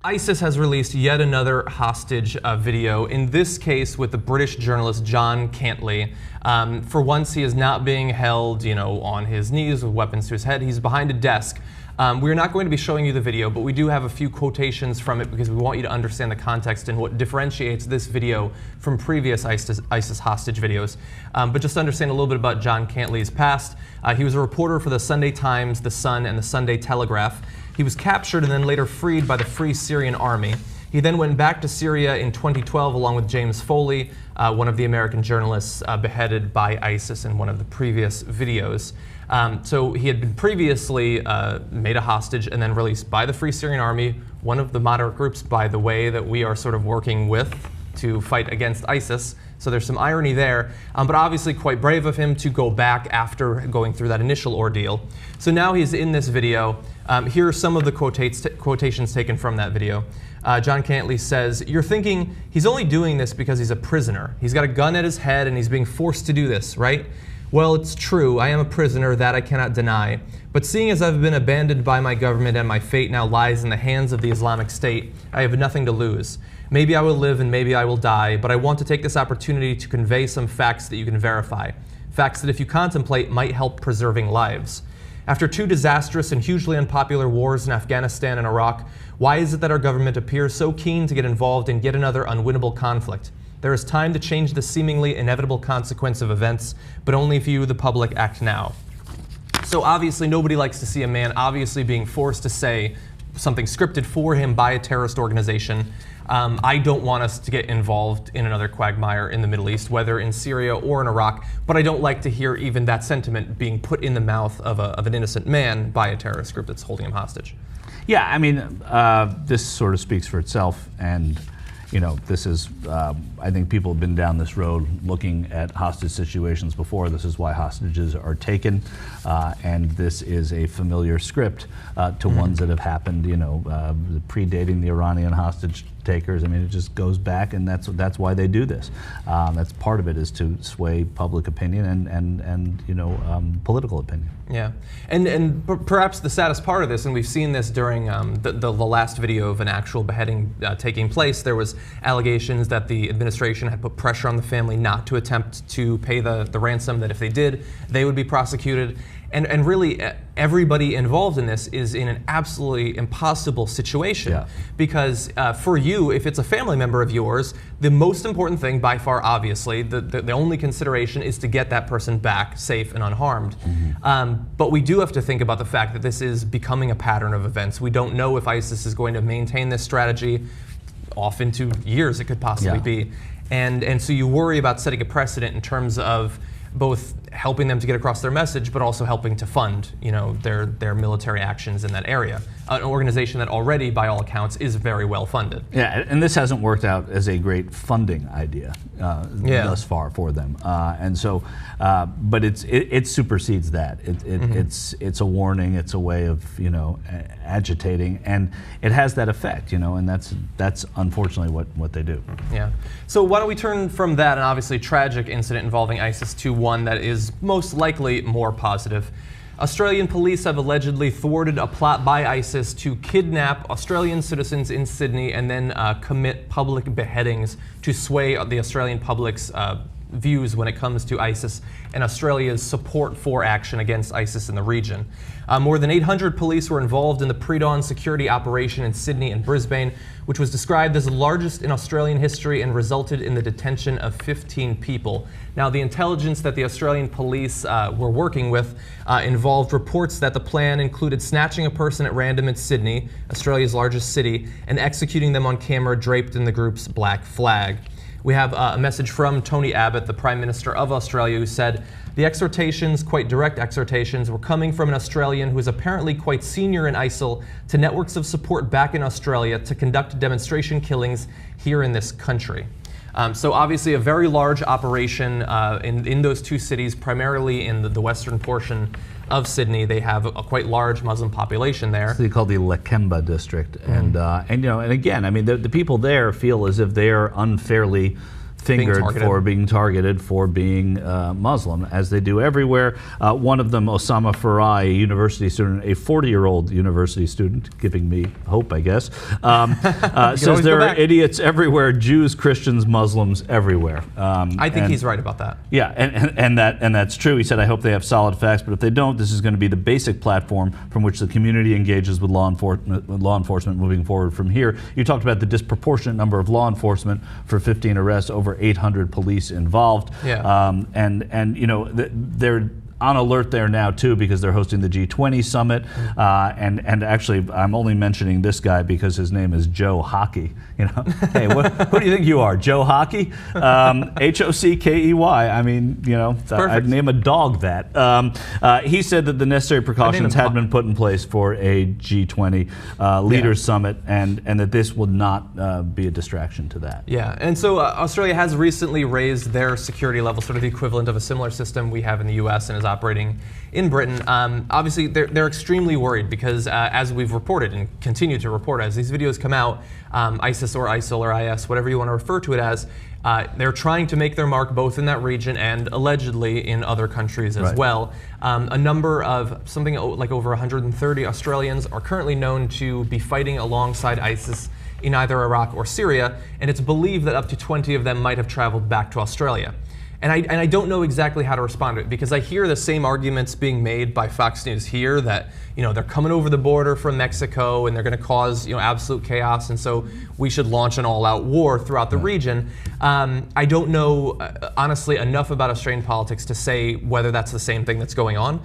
ISIS has released yet another hostage video, in this case with the British journalist John Cantlie. For once, he is not being held, on his knees with weapons to his head. He's behind a desk. We're not going to be showing you the video, but we do have a few quotations from it because we want you to understand the context and what differentiates this video from previous ISIS hostage videos. But just to understand a little bit about John Cantlie's past, he was a reporter for the Sunday Times, the Sun, and the Sunday Telegraph. He was captured and then later freed by the Free Syrian Army. He then went back to Syria in 2012 along with James Foley, one of the American journalists beheaded by ISIS in one of the previous videos. So he had been previously made a hostage and then released by the Free Syrian Army, one of the moderate groups, by the way, that we are sort of working with to fight against ISIS. So there's some irony there, but obviously quite brave of him to go back after going through that initial ordeal. So now he's in this video. Here are some of the quotations taken from that video. John Cantlie says, "You're thinking he's only doing this because he's a prisoner. He's got a gun at his head and he's being forced to do this, right? Well, it's true. I am a prisoner, that I cannot deny. But seeing as I've been abandoned by my government and my fate now lies in the hands of the Islamic State, I have nothing to lose. Maybe I will live and maybe I will die, but I want to take this opportunity to convey some facts that you can verify. Facts that if you contemplate might help preserving lives. After two disastrous and hugely unpopular wars in Afghanistan and Iraq, why is it that our government appears so keen to get involved in yet another unwinnable conflict? There is time to change the seemingly inevitable consequence of events, but only if you, the public, act now." So obviously nobody likes to see a man obviously being forced to say something scripted for him by a terrorist organization. I don't want us to get involved in another quagmire in the Middle East, whether in Syria or in Iraq, but I don't like to hear even that sentiment being put in the mouth of an innocent man by a terrorist group that's holding him hostage. Yeah, I mean, this sort of speaks for itself, and this is, I think people have been down this road looking at hostage situations before. This is why hostages are taken, and this is a familiar script to ones that have happened, predating the Iranian hostage takers. I mean, it just goes back, and that's why they do this. That's part of it, is to sway public opinion and political opinion. Yeah, and perhaps the saddest part of this, and we've seen this during the last video of an actual beheading taking place, there was allegations that the administration had put pressure on the family not to attempt to pay the ransom, that if they did, they would be prosecuted. And really, everybody involved in this is in an absolutely impossible situation. Yeah. Because for you, if it's a family member of yours, the most important thing by far, obviously, the only consideration is to get that person back safe and unharmed. Mm-hmm. But we do have to think about the fact that this is becoming a pattern of events. We don't know if ISIS is going to maintain this strategy off into years, it could possibly be. And so you worry about setting a precedent in terms of both helping them to get across their message, but also helping to fund, their military actions in that area. An organization that already, by all accounts, is very well funded. Yeah, and this hasn't worked out as a great funding idea thus far for them. And so, but it supersedes that. It's a warning. It's a way of agitating, and it has that effect. And that's unfortunately what they do. Yeah. So why don't we turn from that, an obviously tragic incident involving ISIS, to one that is most likely more positive. Australian police have allegedly thwarted a plot by ISIS to kidnap Australian citizens in Sydney and then commit public beheadings to sway the Australian public's views when it comes to ISIS and Australia's support for action against ISIS in the region. More than 800 police were involved in the pre-dawn security operation in Sydney and Brisbane, which was described as the largest in Australian history and resulted in the detention of 15 people. Now, the intelligence that the Australian police were working with involved reports that the plan included snatching a person at random in Sydney, Australia's largest city, and executing them on camera draped in the group's black flag. We have a message from Tony Abbott, the Prime Minister of Australia, who said, "The exhortations, quite direct exhortations, were coming from an Australian who is apparently quite senior in ISIL to networks of support back in Australia to conduct demonstration killings here in this country." So obviously a very large operation in those two cities, primarily in the western portion of Sydney. They have a quite large Muslim population there. So they call the Lakemba district, and again, I mean, the people there feel as if they are unfairly fingered for being targeted for being Muslim, as they do everywhere. One of them, Osama Farai, a university student, a 40-year-old university student, giving me hope, I guess, says there are idiots everywhere, Jews, Christians, Muslims, everywhere. I think he's right about that. Yeah, and that's true. He said, I hope they have solid facts, but if they don't, this is going to be the basic platform from which the community engages with law enforcement moving forward from here. You talked about the disproportionate number of law enforcement for 15 arrests, over 800 police involved. Yeah. And you know, they're on alert there now too, because they're hosting the G20 summit, and actually I'm only mentioning this guy because his name is Joe Hockey. You know, hey, who do you think you are, Joe Hockey? Hockey. I mean, you know, I'd name a dog that. He said that the necessary precautions had been put in place for a G20 leaders summit, and that this would not be a distraction to that. Yeah, and so Australia has recently raised their security level, sort of the equivalent of a similar system we have in the U.S. and is operating in Britain. Obviously, they're extremely worried because, as we've reported and continue to report as these videos come out, ISIS or ISIL or IS, whatever you want to refer to it as, they're trying to make their mark both in that region and allegedly in other countries as well. A number of, something like over 130 Australians are currently known to be fighting alongside ISIS in either Iraq or Syria, and it's believed that up to 20 of them might have traveled back to Australia. And I don't know exactly how to respond to it, because I hear the same arguments being made by Fox News here that, you know, they're coming over the border from Mexico and they're going to cause, you know, absolute chaos, and so we should launch an all-out war throughout the region. I don't know, honestly, enough about Australian politics to say whether that's the same thing that's going on.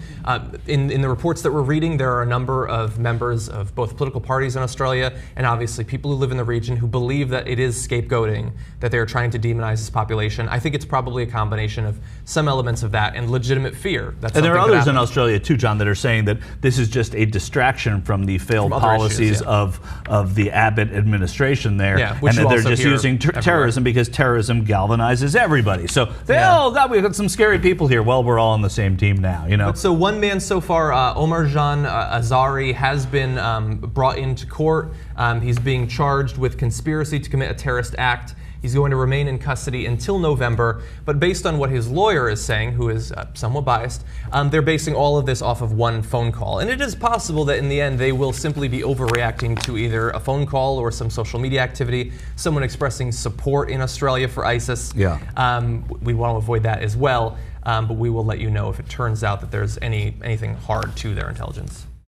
In the reports that we're reading, there are a number of members of both political parties in Australia and obviously people who live in the region who believe that it is scapegoating, that they're trying to demonize this population. I think it's probably a combination of some elements of that and legitimate fear. And there are others in Australia too, John, that are saying that this is just a distraction from the failed policies of the Abbott administration there, and that they're just using terrorism because terrorism galvanizes everybody. So they, oh God, we've got some scary people here. Well, we're all on the same team now, you know. But so one man so far, Omarjan Azari, has been brought into court. He's being charged with conspiracy to commit a terrorist act. He's going to remain in custody until November, but based on what his lawyer is saying, who is somewhat biased, they're basing all of this off of one phone call. And it is possible that in the end they will simply be overreacting to either a phone call or some social media activity, someone expressing support in Australia for ISIS. Yeah. We want to avoid that as well, but we will let you know if it turns out that there's anything hard to their intelligence.